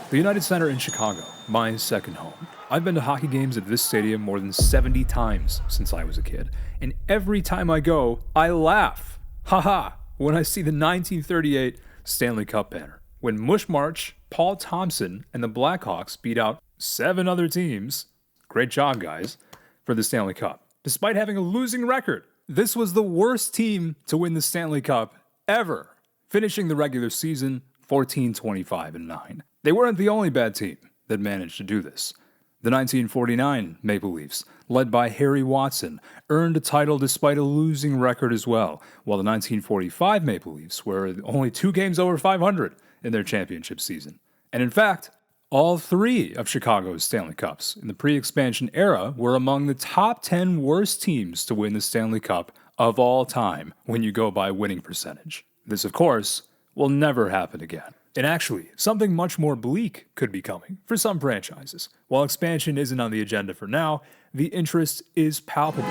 The United Center in Chicago, my second home. I've been to hockey games at this stadium more than 70 times since I was a kid, and every time I go, I laugh. Haha, when I see the 1938 Stanley Cup banner. When Mush March, Paul Thompson, and the Blackhawks beat out 7 other teams, great job guys, for the Stanley Cup. Despite having a losing record, this was the worst team to win the Stanley Cup ever, finishing the regular season 14-25-9. They weren't the only bad team that managed to do this. The 1949 Maple Leafs, led by Harry Watson, earned a title despite a losing record as well, while the 1945 Maple Leafs were only 2 games over 500 in their championship season. And in fact, all 3 of Chicago's Stanley Cups in the pre-expansion era were among the top 10 worst teams to win the Stanley Cup of all time when you go by winning percentage. This, of course, will never happen again. And actually, something much more bleak could be coming for some franchises. While expansion isn't on the agenda for now, the interest is palpable.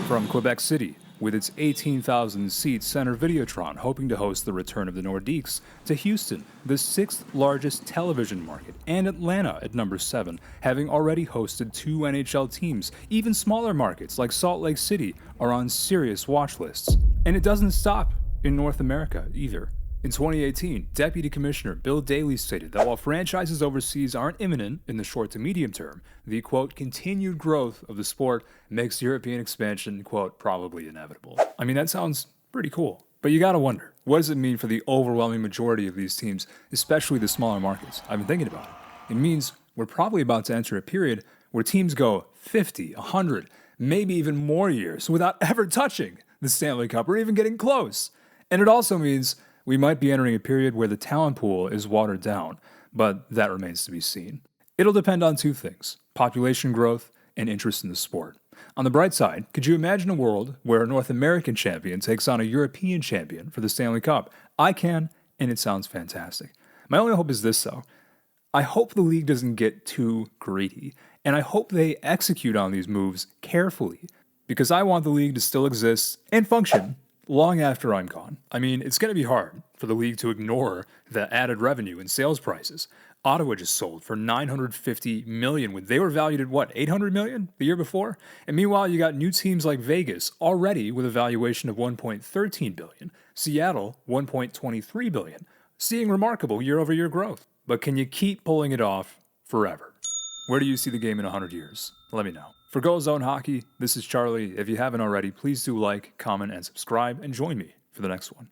From Quebec City, with its 18,000-seat center Videotron hoping to host the return of the Nordiques, to Houston, the 6th largest television market, and Atlanta at number 7, having already hosted 2 NHL teams. Even smaller markets like Salt Lake City are on serious watch lists. And it doesn't stop in North America either. In 2018, Deputy Commissioner Bill Daley stated that while franchises overseas aren't imminent in the short to medium term, the, quote, continued growth of the sport makes European expansion, quote, probably inevitable. I mean, that sounds pretty cool. But you gotta wonder, what does it mean for the overwhelming majority of these teams, especially the smaller markets? I've been thinking about it. It means we're probably about to enter a period where teams go 50, 100, maybe even more years without ever touching the Stanley Cup or even getting close. And it also means we might be entering a period where the talent pool is watered down, but that remains to be seen. It'll depend on 2 things: population growth and interest in the sport. On the bright side, could you imagine a world where a North American champion takes on a European champion for the Stanley Cup? I can, and it sounds fantastic. My only hope is this, though. I hope the league doesn't get too greedy, and I hope they execute on these moves carefully, because I want the league to still exist and function long after I'm gone. I mean, it's going to be hard for the league to ignore the added revenue and sales prices. Ottawa just sold for $950 million when they were valued at what, $800 million the year before? And meanwhile, you got new teams like Vegas already with a valuation of $1.13 billion, Seattle $1.23 billion, seeing remarkable year-over-year growth. But can you keep pulling it off forever? Where do you see the game in 100 years? Let me know. For Go Zone Hockey, this is Charlie. If you haven't already, please do like, comment, and subscribe, and join me for the next one.